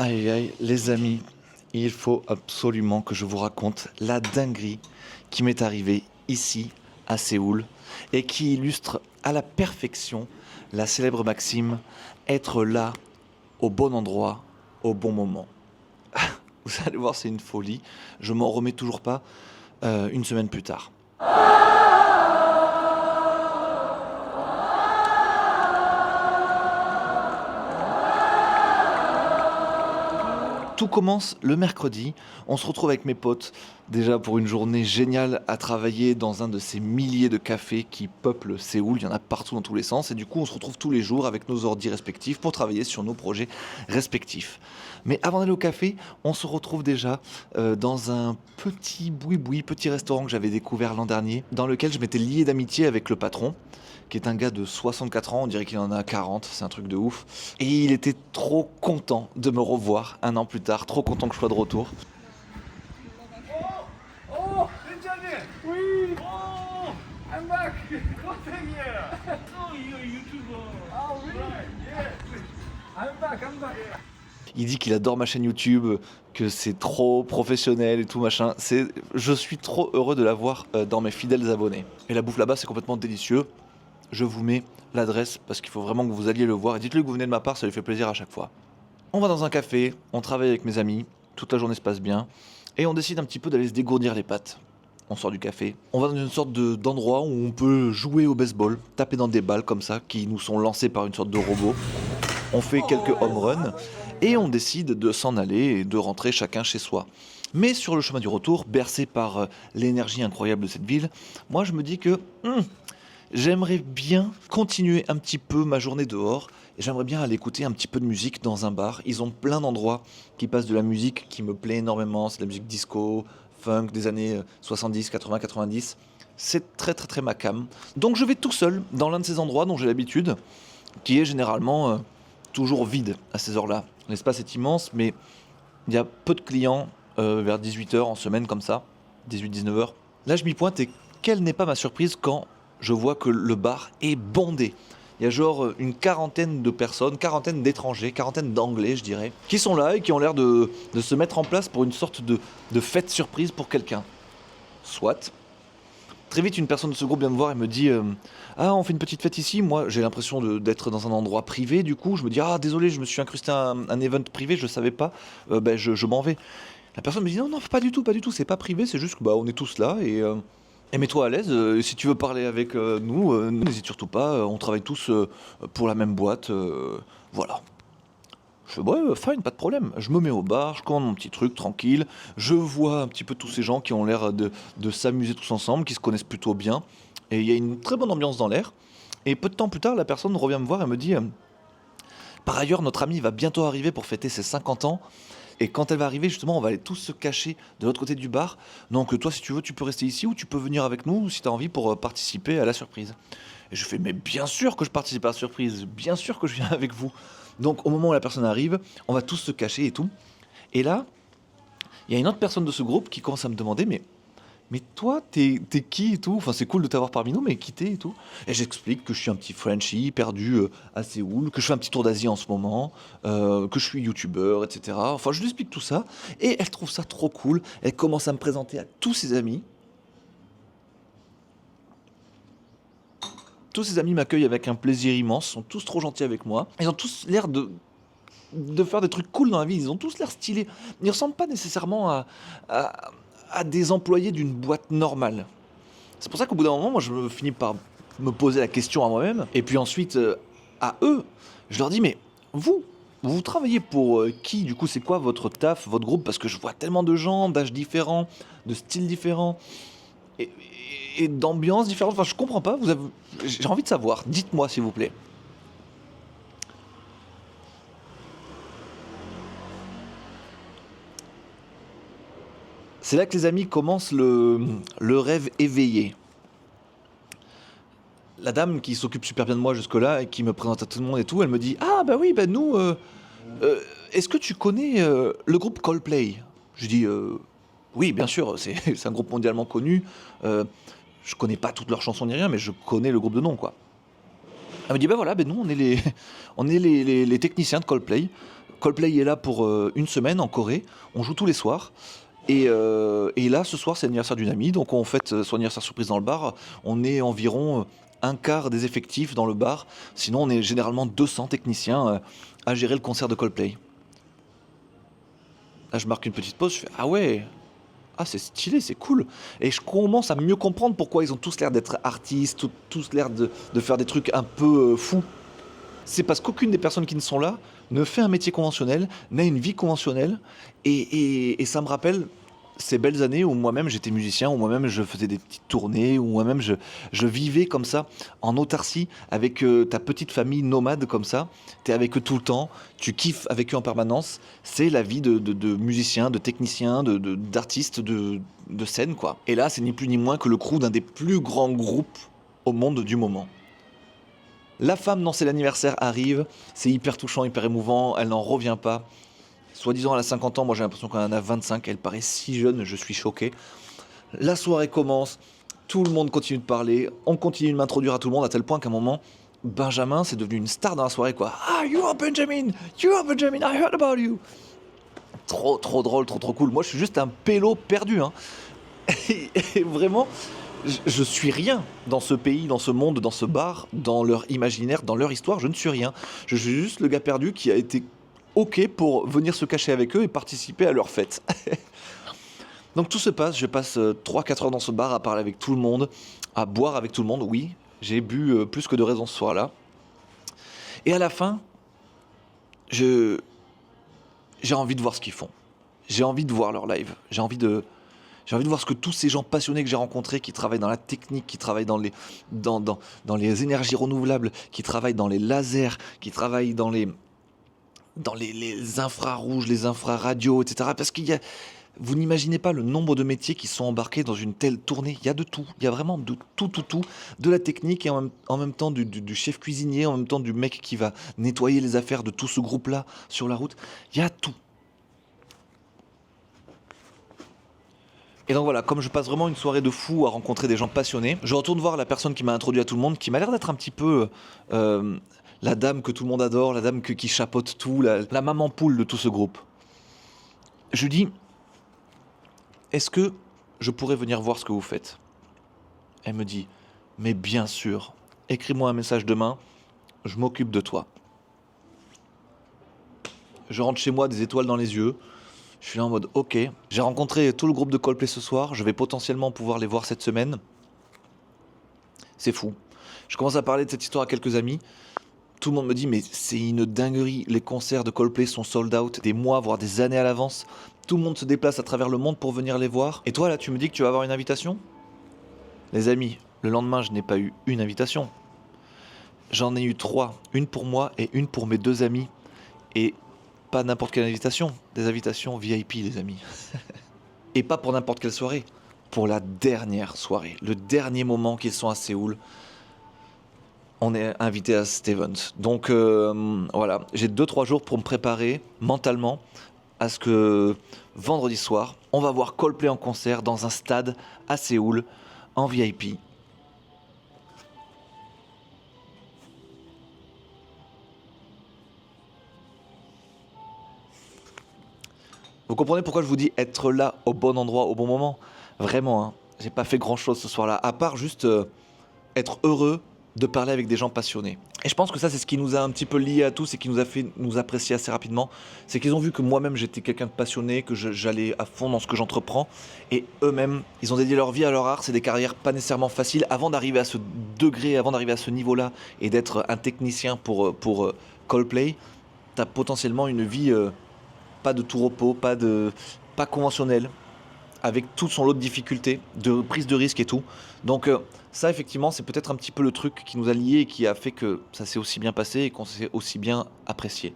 Aïe aïe, les amis, il faut absolument que je vous raconte la dinguerie qui m'est arrivée ici, à Séoul, et qui illustre à la perfection la célèbre maxime être là, au bon endroit, au bon moment. Vous allez voir, c'est une folie. Je m'en remets toujours pas une semaine plus tard. Tout commence le mercredi. On se retrouve avec mes potes, déjà pour une journée géniale à travailler dans un de ces milliers de cafés qui peuplent Séoul. Il y en a partout dans tous les sens. Et du coup, on se retrouve tous les jours avec nos ordis respectifs pour travailler sur nos projets respectifs. Mais avant d'aller au café, on se retrouve déjà dans un petit boui-boui, petit restaurant que j'avais découvert l'an dernier, dans lequel je m'étais lié d'amitié avec le patron, qui est un gars de 64 ans, on dirait qu'il en a 40, c'est un truc de ouf. Et il était trop content de me revoir un an plus tard, trop content que je sois de retour. Oh, Benjamin! Oui! Oh, I'm back! Thank you! Oh, you're a YouTuber! Oh, really? Yeah! I'm back! Il dit qu'il adore ma chaîne YouTube, que c'est trop professionnel et tout machin. Je suis trop heureux de l'avoir dans mes fidèles abonnés. Et la bouffe là-bas, c'est complètement délicieux. Je vous mets l'adresse parce qu'il faut vraiment que vous alliez le voir. Et dites-lui que vous venez de ma part, ça lui fait plaisir à chaque fois. On va dans un café, on travaille avec mes amis, toute la journée se passe bien. Et on décide un petit peu d'aller se dégourdir les pattes. On sort du café. On va dans une sorte d'endroit où on peut jouer au baseball, taper dans des balles comme ça, qui nous sont lancées par une sorte de robot. On fait quelques home runs et on décide de s'en aller et de rentrer chacun chez soi. Mais sur le chemin du retour, bercé par l'énergie incroyable de cette ville, moi je me dis que j'aimerais bien continuer un petit peu ma journée dehors et j'aimerais bien aller écouter un petit peu de musique dans un bar. Ils ont plein d'endroits qui passent de la musique qui me plaît énormément, c'est de la musique disco, funk des années 70, 80, 90. C'est très très très ma came. Donc je vais tout seul dans l'un de ces endroits dont j'ai l'habitude, qui est généralement toujours vide à ces heures-là. L'espace est immense, mais il y a peu de clients vers 18h en semaine comme ça, 18-19 heures. Là, je m'y pointe et quelle n'est pas ma surprise quand je vois que le bar est bondé. Il y a genre une quarantaine de personnes, quarantaine d'étrangers, quarantaine d'anglais, je dirais, qui sont là et qui ont l'air de se mettre en place pour une sorte de fête surprise pour quelqu'un. Soit. Très vite, une personne de ce groupe vient me voir et me dit ah, on fait une petite fête ici. Moi, j'ai l'impression d'être dans un endroit privé. Du coup, je me dis ah, désolé, je me suis incrusté à un event privé, je savais pas. Je m'en vais. La personne me dit non, non, pas du tout, pas du tout. C'est pas privé, c'est juste que bah, on est tous là et mets-toi à l'aise. Si tu veux parler avec nous, n'hésite surtout pas. On travaille tous pour la même boîte. Voilà. Je fais, ouais, fine, pas de problème. Je me mets au bar, je commande mon petit truc tranquille. Je vois un petit peu tous ces gens qui ont l'air de s'amuser tous ensemble, qui se connaissent plutôt bien. Et il y a une très bonne ambiance dans l'air. Et peu de temps plus tard, la personne revient me voir et me dit par ailleurs, notre amie va bientôt arriver pour fêter ses 50 ans. Et quand elle va arriver, justement, on va aller tous se cacher de l'autre côté du bar. Donc toi, si tu veux, tu peux rester ici ou tu peux venir avec nous si tu as envie pour participer à la surprise. Et je fais, mais bien sûr que je participe à la surprise, bien sûr que je viens avec vous. Donc au moment où la personne arrive, on va tous se cacher et tout. Et là, il y a une autre personne de ce groupe qui commence à me demander, mais toi, t'es qui et tout? Enfin, c'est cool de t'avoir parmi nous, mais qui t'es et tout? Et j'explique que je suis un petit Frenchie perdu à Séoul, que je fais un petit tour d'Asie en ce moment, que je suis youtubeur, etc. Enfin, je lui explique tout ça. Et elle trouve ça trop cool. Elle commence à me présenter à tous ses amis. Tous ses amis m'accueillent avec un plaisir immense, sont tous trop gentils avec moi. Ils ont tous l'air de faire des trucs cool dans la vie, ils ont tous l'air stylés. Ils ressemblent pas nécessairement à, à des employés d'une boîte normale. C'est pour ça qu'au bout d'un moment, moi, je me finis par me poser la question à moi-même, et puis ensuite à eux, je leur dis, mais vous travaillez pour qui? Du coup, c'est quoi votre taf, votre groupe? Parce que je vois tellement de gens, d'âges différents, de styles différents, et, et d'ambiances différentes. Enfin, je comprends pas, j'ai envie de savoir. Dites-moi, s'il vous plaît. C'est là que les amis commencent le rêve éveillé. La dame qui s'occupe super bien de moi jusque-là et qui me présente à tout le monde et tout, elle me dit ah bah oui, bah nous, est-ce que tu connais le groupe Coldplay? Je dis oui, bien sûr, c'est un groupe mondialement connu. Je connais pas toutes leurs chansons ni rien, mais je connais le groupe de nom, quoi. Elle me dit bah voilà, ben nous on est les techniciens de Coldplay. Coldplay est là pour une semaine en Corée, on joue tous les soirs. Et là, ce soir, c'est l'anniversaire d'une amie, donc on fête son anniversaire surprise dans le bar. On est environ un quart des effectifs dans le bar. Sinon, on est généralement 200 techniciens à gérer le concert de Coldplay. Là, je marque une petite pause, je fais « Ah ouais, ah c'est stylé, c'est cool !» Et je commence à mieux comprendre pourquoi ils ont tous l'air d'être artistes, tous l'air de faire des trucs un peu fous. C'est parce qu'aucune des personnes qui ne sont là ne fait un métier conventionnel, n'a une vie conventionnelle. Et ça me rappelle ces belles années où moi-même j'étais musicien, où moi-même je faisais des petites tournées, où moi-même je vivais comme ça, en autarcie, avec ta petite famille nomade comme ça. T'es avec eux tout le temps, tu kiffes avec eux en permanence. C'est la vie de musicien, de technicien, d'artiste, de scène, quoi. Et là, c'est ni plus ni moins que le crew d'un des plus grands groupes au monde du moment. La femme dont c'est l'anniversaire arrive, c'est hyper touchant, hyper émouvant, elle n'en revient pas. Soi-disant elle a 50 ans, moi j'ai l'impression qu'elle en a 25, elle paraît si jeune, je suis choqué. La soirée commence, tout le monde continue de parler, on continue de m'introduire à tout le monde à tel point qu'à un moment, Benjamin c'est devenu une star dans la soirée quoi. Ah, you are Benjamin, I heard about you. Trop drôle, trop cool. Moi je suis juste un pélo perdu, hein. Et vraiment, je suis rien dans ce pays, dans ce monde, dans ce bar, dans leur imaginaire, dans leur histoire, je ne suis rien. Je suis juste le gars perdu qui a été OK pour venir se cacher avec eux et participer à leur fête. Donc tout se passe, je passe 3-4 heures dans ce bar à parler avec tout le monde, à boire avec tout le monde, oui, j'ai bu plus que de raison ce soir-là. Et à la fin, j'ai envie de voir ce qu'ils font. J'ai envie de voir leur live, j'ai envie de voir ce que tous ces gens passionnés que j'ai rencontrés, qui travaillent dans la technique, qui travaillent dans les énergies renouvelables, qui travaillent dans les lasers, qui travaillent dans les infrarouges, les infraradios, etc. Parce vous n'imaginez pas le nombre de métiers qui sont embarqués dans une telle tournée. Il y a de tout. Il y a vraiment de tout. De la technique et en même temps du chef cuisinier, en même temps du mec qui va nettoyer les affaires de tout ce groupe-là sur la route. Il y a tout. Et donc voilà, comme je passe vraiment une soirée de fou à rencontrer des gens passionnés, je retourne voir la personne qui m'a introduit à tout le monde, qui m'a l'air d'être un petit peu la dame que tout le monde adore, la dame qui chapeaute tout, la maman poule de tout ce groupe. Je lui dis, est-ce que je pourrais venir voir ce que vous faites ? Elle me dit, mais bien sûr, écris-moi un message demain, je m'occupe de toi. Je rentre chez moi des étoiles dans les yeux. Je suis là en mode ok, j'ai rencontré tout le groupe de Coldplay ce soir, je vais potentiellement pouvoir les voir cette semaine. C'est fou. Je commence à parler de cette histoire à quelques amis. Tout le monde me dit mais c'est une dinguerie, les concerts de Coldplay sont sold out des mois voire des années à l'avance. Tout le monde se déplace à travers le monde pour venir les voir. Et toi là tu me dis que tu vas avoir une invitation ? Les amis, le lendemain je n'ai pas eu une invitation. J'en ai eu 3, une pour moi et une pour mes 2 amis. Et pas n'importe quelle invitation, des invitations VIP les amis. Et pas pour n'importe quelle soirée, pour la dernière soirée, le dernier moment qu'ils sont à Séoul. On est invité à Stevens. Donc voilà, j'ai 2-3 jours pour me préparer mentalement à ce que vendredi soir, on va voir Coldplay en concert dans un stade à Séoul en VIP. Vous comprenez pourquoi je vous dis être là au bon endroit, au bon moment ? Vraiment, hein, j'ai pas fait grand chose ce soir-là, à part juste être heureux de parler avec des gens passionnés. Et je pense que ça, c'est ce qui nous a un petit peu liés à tous et qui nous a fait nous apprécier assez rapidement. C'est qu'ils ont vu que moi-même, j'étais quelqu'un de passionné, que j'allais à fond dans ce que j'entreprends. Et eux-mêmes, ils ont dédié leur vie à leur art. C'est des carrières pas nécessairement faciles. Avant d'arriver à ce degré, avant d'arriver à ce niveau-là et d'être un technicien pour Coldplay, t'as potentiellement une vie... pas de tout repos, pas conventionnel, avec tout son lot de difficultés, de prise de risque et tout. Donc ça effectivement c'est peut-être un petit peu le truc qui nous a liés et qui a fait que ça s'est aussi bien passé et qu'on s'est aussi bien apprécié.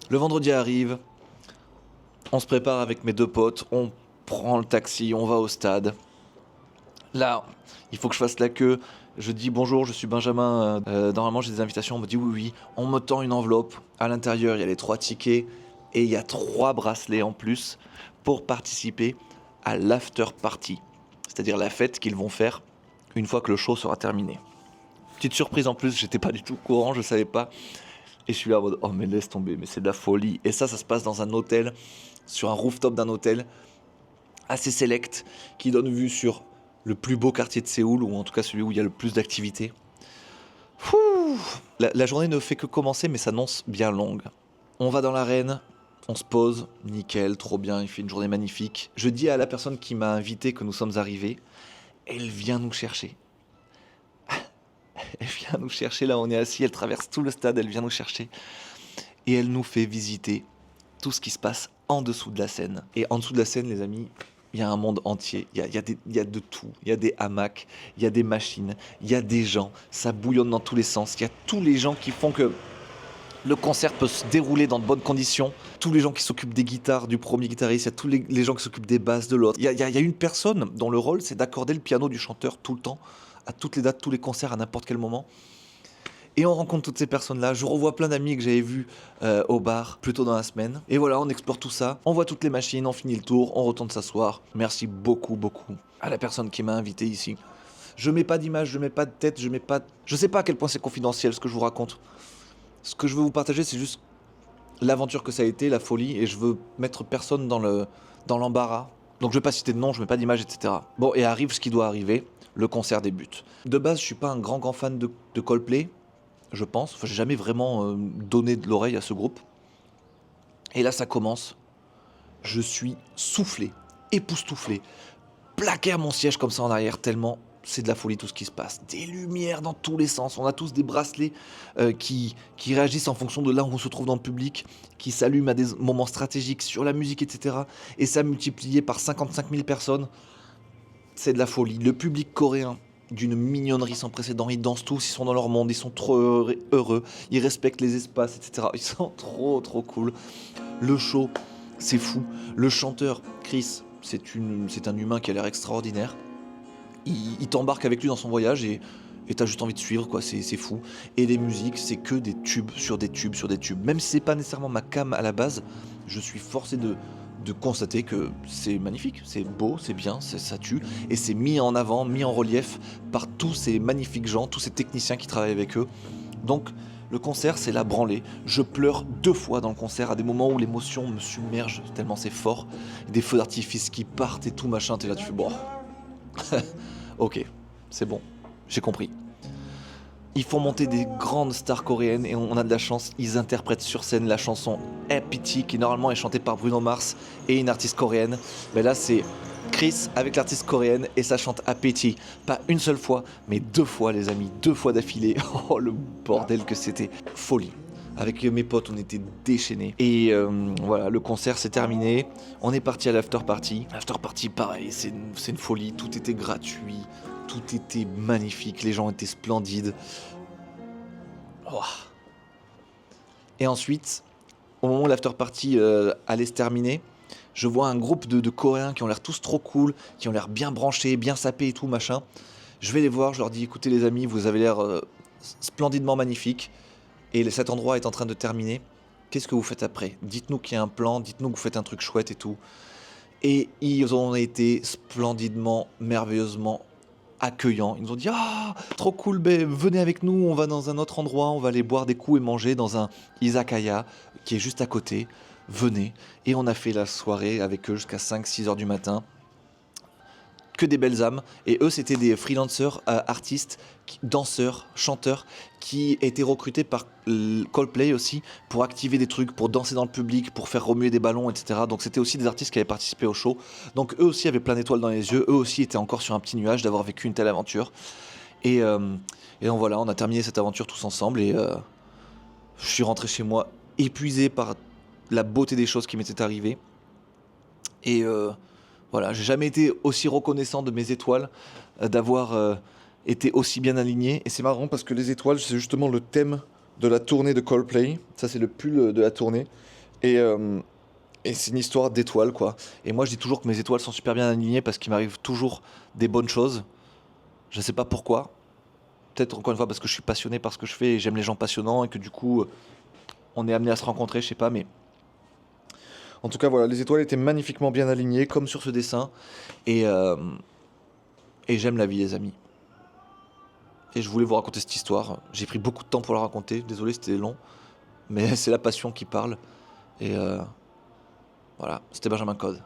Le vendredi arrive, on se prépare avec mes 2 potes, on prend le taxi, on va au stade. Là, il faut que je fasse la queue. Je dis bonjour, je suis Benjamin, normalement j'ai des invitations, on me dit oui, on me tend une enveloppe, à l'intérieur il y a les 3 tickets et il y a 3 bracelets en plus pour participer à l'after party, c'est-à-dire la fête qu'ils vont faire une fois que le show sera terminé. Petite surprise en plus, j'étais pas du tout au courant, je savais pas. Et je suis là en mode, oh mais laisse tomber, mais c'est de la folie. Et ça se passe dans un hôtel, sur un rooftop d'un hôtel assez select, qui donne vue sur le plus beau quartier de Séoul, ou en tout cas celui où il y a le plus d'activités. La journée ne fait que commencer, mais s'annonce bien longue. On va dans l'arène, on se pose, nickel, trop bien, il fait une journée magnifique. Je dis à la personne qui m'a invité que nous sommes arrivés, elle vient nous chercher. Elle vient nous chercher, là on est assis, elle traverse tout le stade, elle vient nous chercher. Et elle nous fait visiter tout ce qui se passe en dessous de la scène. Et en dessous de la scène, les amis, il y a un monde entier. Il y a de tout. Il y a des hamacs, il y a des machines, il y a des gens. Ça bouillonne dans tous les sens. Il y a tous les gens qui font que le concert peut se dérouler dans de bonnes conditions. Tous les gens qui s'occupent des guitares du premier guitariste, il y a tous les gens qui s'occupent des basses de l'autre. Il y a une personne dont le rôle, c'est d'accorder le piano du chanteur tout le temps, à toutes les dates, tous les concerts, à n'importe quel moment. Et on rencontre toutes ces personnes-là. Je revois plein d'amis que j'avais vus au bar plus tôt dans la semaine. Et voilà, on explore tout ça. On voit toutes les machines, on finit le tour, on retourne s'asseoir. Merci beaucoup, beaucoup à la personne qui m'a invité ici. Je mets pas d'image, je mets pas de tête, je sais pas à quel point c'est confidentiel ce que je vous raconte. Ce que je veux vous partager, c'est juste l'aventure que ça a été, la folie, et je veux mettre personne dans l'embarras. Donc je vais pas citer de nom, je mets pas d'image, etc. Bon, et arrive ce qui doit arriver, le concert débute. De base, je suis pas un grand fan de Coldplay, je pense. Enfin, j'ai jamais vraiment donné de l'oreille à ce groupe. Et là, ça commence. Je suis soufflé, époustouflé, plaqué à mon siège comme ça en arrière, tellement c'est de la folie tout ce qui se passe. Des lumières dans tous les sens. On a tous des bracelets qui réagissent en fonction de là où on se trouve dans le public, qui s'allument à des moments stratégiques sur la musique, etc. Et ça multiplié par 55 000 personnes, c'est de la folie. Le public coréen, d'une mignonnerie sans précédent, ils dansent tous, ils sont dans leur monde, ils sont trop heureux, ils respectent les espaces, etc. Ils sont trop cool. Le show, c'est fou. Le chanteur, Chris, c'est un humain qui a l'air extraordinaire. Il t'embarque avec lui dans son voyage et t'as juste envie de suivre, quoi, c'est fou. Et les musiques, c'est que des tubes sur des tubes sur des tubes. Même si c'est pas nécessairement ma came à la base, je suis forcé de constater que c'est magnifique, c'est beau, c'est bien, ça tue, et c'est mis en avant, mis en relief par tous ces magnifiques gens, tous ces techniciens qui travaillent avec eux. Donc le concert, c'est la branlée. Je pleure 2 fois dans le concert, à des moments où l'émotion me submerge tellement c'est fort. Des feux d'artifice qui partent et tout machin, t'es là, tu fais bon. Ok, c'est bon, j'ai compris. Ils font monter des grandes stars coréennes et on a de la chance, ils interprètent sur scène la chanson Happy, qui normalement est chantée par Bruno Mars et une artiste coréenne. Mais là c'est Chris avec l'artiste coréenne et ça chante Happy. Pas une seule fois, mais 2 fois les amis, 2 fois d'affilée. Oh le bordel que c'était, folie. Avec mes potes, on était déchaînés. Et voilà, le concert s'est terminé. On est parti à l'after party. L'after party, pareil, c'est une folie. Tout était gratuit. Tout était magnifique. Les gens étaient splendides. Oh. Et ensuite, au moment où l'after party allait se terminer, je vois un groupe de Coréens qui ont l'air tous trop cool, qui ont l'air bien branchés, bien sapés et tout, machin. Je vais les voir, je leur dis, écoutez les amis, vous avez l'air splendidement magnifiques. Et cet endroit est en train de terminer. Qu'est-ce que vous faites après? Dites-nous qu'il y a un plan, dites-nous que vous faites un truc chouette et tout. Et ils ont été splendidement, merveilleusement accueillants. Ils nous ont dit « Ah, trop cool, venez avec nous, on va dans un autre endroit, on va aller boire des coups et manger dans un izakaya qui est juste à côté. Venez. » Et on a fait la soirée avec eux jusqu'à 5-6 heures du matin. Que des belles âmes. Et eux, c'était des freelancers, artistes, danseurs, chanteurs, qui étaient recrutés par Coldplay aussi pour activer des trucs, pour danser dans le public, pour faire remuer des ballons, etc. Donc c'était aussi des artistes qui avaient participé au show. Donc eux aussi avaient plein d'étoiles dans les yeux. Eux aussi étaient encore sur un petit nuage d'avoir vécu une telle aventure. Et donc voilà, on a terminé cette aventure tous ensemble. Et je suis rentré chez moi épuisé par la beauté des choses qui m'étaient arrivées. Et voilà, j'ai jamais été aussi reconnaissant de mes étoiles, d'avoir été aussi bien aligné. Et c'est marrant parce que les étoiles, c'est justement le thème de la tournée de Coldplay. Ça, c'est le pull de la tournée. Et c'est une histoire d'étoiles, quoi. Et moi, je dis toujours que mes étoiles sont super bien alignées parce qu'il m'arrive toujours des bonnes choses. Je sais pas pourquoi. Peut-être encore une fois parce que je suis passionné par ce que je fais et j'aime les gens passionnants et que du coup, on est amené à se rencontrer, je sais pas, mais... En tout cas, voilà, les étoiles étaient magnifiquement bien alignées, comme sur ce dessin. Et j'aime la vie, les amis. Et je voulais vous raconter cette histoire. J'ai pris beaucoup de temps pour la raconter. Désolé, c'était long. Mais c'est la passion qui parle. Et voilà, c'était Benjamin Code.